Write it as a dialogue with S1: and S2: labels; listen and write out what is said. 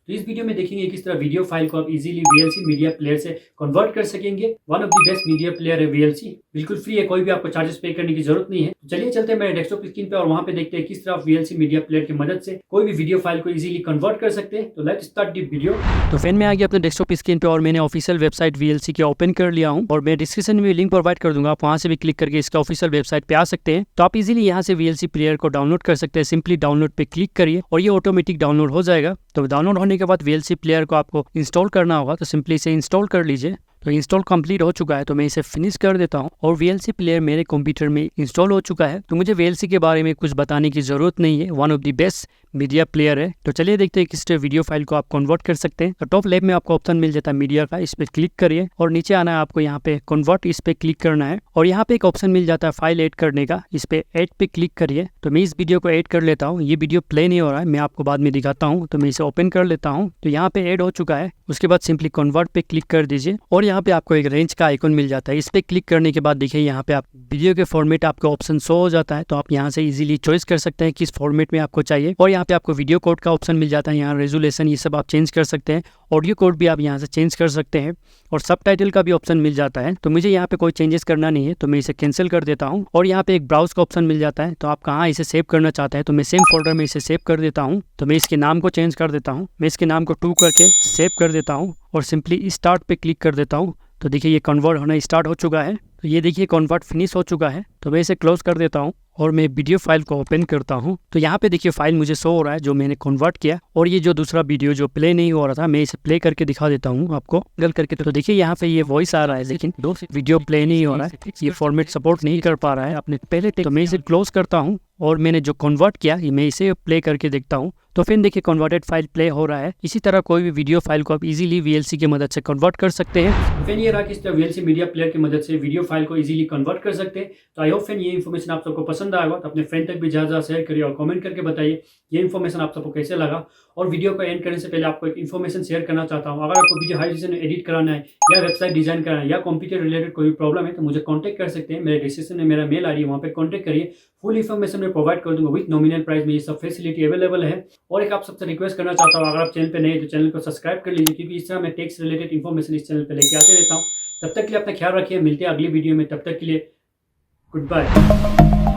S1: तो इस वीडियो में देखेंगे किस तरह वीडियो फाइल को आप इजीली VLC मीडिया प्लेयर से कन्वर्ट कर सकेंगे। One of the best media player है VLC, बिल्कुल फ्री है, कोई भी आपको चार्जेस पे करने की जरूरत नहीं है। तो चलिए चलते हैं मेरे डेस्कटॉप स्क्रीन पे और वहां पे देखते हैं किस तरह आप VLC मीडिया प्लेयर की मदद से कोई भी वीडियो फाइल को इजीली कन्वर्ट कर सकते हैं। तो लेट्स स्टार्ट द वीडियो।
S2: तो फैन में आ गया अपने डेस्कटॉप स्क्रीन पे और मैंने ऑफिशियल वेबसाइट VLC की ओपन कर लिया हूं और मैं डिस्क्रिप्शन में लिंक प्रोवाइड कर दूंगा, आप वहां से भी क्लिक करके इसका ऑफिशियल वेबसाइट पे आ सकते हैं। तो आप इजीली यहां से VLC प्लेयर को डाउनलोड कर सकते हैं। सिंपली डाउनलोड पे क्लिक करिए और ये ऑटोमेटिक डाउनलोड हो जाएगा। तो डाउनलोड होने के बाद VLC प्लेयर को आपको इंस्टॉल करना होगा, तो सिंपली इसे इंस्टॉल कर लीजिए। तो इंस्टॉल कंप्लीट हो चुका है, तो मैं इसे फिनिश कर देता हूं और VLC प्लेयर मेरे कंप्यूटर में इंस्टॉल हो चुका है। तो मुझे VLC के बारे में कुछ बताने की जरूरत नहीं है, one of the best media player है। तो चलिए देखते हैं किस वीडियो फाइल को आप कन्वर्ट कर सकते हैं। तो टॉप लेफ्ट में आपको ऑप्शन मिल जाता है मीडिया का, इस पर क्लिक करिए और नीचे आना है आपको यहाँ पे कन्वर्ट, इस पे क्लिक करना है और यहाँ पे एक ऑप्शन मिल जाता है फाइल ऐड करने का, इस पे ऐड पे क्लिक करिए। तो मैं इस वीडियो को ऐड कर लेता हूँ, ये वीडियो प्ले नहीं हो रहा है, मैं आपको बाद में दिखाता हूँ। तो मैं इसे ओपन कर लेता हूँ, तो यहाँ पे ऐड हो चुका है। उसके बाद सिंपली कन्वर्ट पे क्लिक कर दीजिए और यहाँ पे आपको एक रेंज का आइकन मिल जाता है, इस पे क्लिक करने के बाद देखिए यहाँ पे आप वीडियो के फॉर्मेट आपको ऑप्शन शो हो जाता है। तो आप यहाँ से इजीली चॉइस कर सकते हैं किस फॉर्मेट में आपको चाहिए और यहाँ पे आपको वीडियो कोड का ऑप्शन मिल जाता है, यहाँ रेजोल्यूशन ये सब आप चेंज कर सकते हैं। ऑडियो कोड भी आप यहाँ से चेंज कर सकते हैं और सबटाइटल का भी ऑप्शन मिल जाता है। तो मुझे यहाँ पे कोई चेंजेस करना नहीं है, तो मैं इसे कैंसिल कर देता हूँ और यहाँ पे एक ब्राउज का ऑप्शन मिल जाता है। तो आप कहाँ इसे सेव करना चाहते हैं, तो मैं सेम फोल्डर में इसे सेव कर देता हूँ। तो मैं इसके नाम को चेंज कर देता हूँ, मैं इसके नाम को 2 करके सेव कर देता हूँ और सिंपली स्टार्ट पे क्लिक कर देता हूँ। तो देखिए ये कन्वर्ट होना स्टार्ट हो चुका है। तो ये देखिए कन्वर्ट फिनिश हो चुका है। तो मैं इसे क्लोज कर देता हूँ और मैं वीडियो फाइल को ओपन करता हूँ। तो यहाँ पे देखिए फाइल मुझे शो हो रहा है जो मैंने कन्वर्ट किया और ये जो दूसरा वीडियो जो प्ले नहीं हो रहा था, मैं इसे प्ले करके दिखा देता हूँ आपको गल करके। तो देखिए यहाँ पे ये वॉइस आ रहा है लेकिन वीडियो प्ले नहीं हो रहा है, ये फॉर्मेट सपोर्ट नहीं कर पा रहा है अपने पहले। तो मैं इसे क्लोज करता हूँ और मैंने जो कन्वर्ट किया मैं इसे प्ले करके देखता हूँ। तो फिर देखिए कन्वर्टेड फाइल प्ले हो रहा है। इसी तरह कोई भी वीडियो फाइल को आप इजीली VLC की मदद से कन्वर्ट कर सकते हैं।
S1: फिर ये रहा किस तरह VLC मीडिया प्लेयर की मदद से वीडियो फाइल को इजीली कन्वर्ट कर सकते हैं। तो आई होप फ्रेंड ये इन्फॉर्मेशन आप सबको पसंद आएगा, तो अपने फ्रेंड तक भी ज़्यादा शेयर करिए और कमेंट करके बताइए ये इन्फॉर्मेशन आप सबको कैसे लगा। और वीडियो को एंड करने से पहले आपको एक इन्फॉर्मेशन शेयर करना चाहता हूँ, अगर आपको वीडियो हाई रेजोल्यूशन में एडिट कराना है या वेबसाइट डिजाइन कराना है या कंप्यूटर रिलेटेड कोई प्रॉब्लम है तो मुझे कॉन्टैक्ट कर सकते हैं। मेरे डिस्क्रिप्शन में मेरा मेल ID वहाँ पे कॉन्टैक्ट करिए, फुल इन्फॉर्मेशन मैं प्रोवाइड कर दूंगा विद नॉमिनल प्राइस में, ये सब फैसिलिटी अवेलेबल है। और एक आप सबसे रिक्वेस्ट करना चाहता हूँ, अगर आप चैनल पे नए तो चैनल को सब्सक्राइब कर लीजिए, क्योंकि इस तरह मैं टैक्स रिलेटेड इन्फॉर्मेशन इस चैनल पे लेके आते रहता हूँ। तब तक के लिए अपना ख्याल रखिए, मिलते हैं अगली वीडियो में, तब तक के लिए गुड बाय।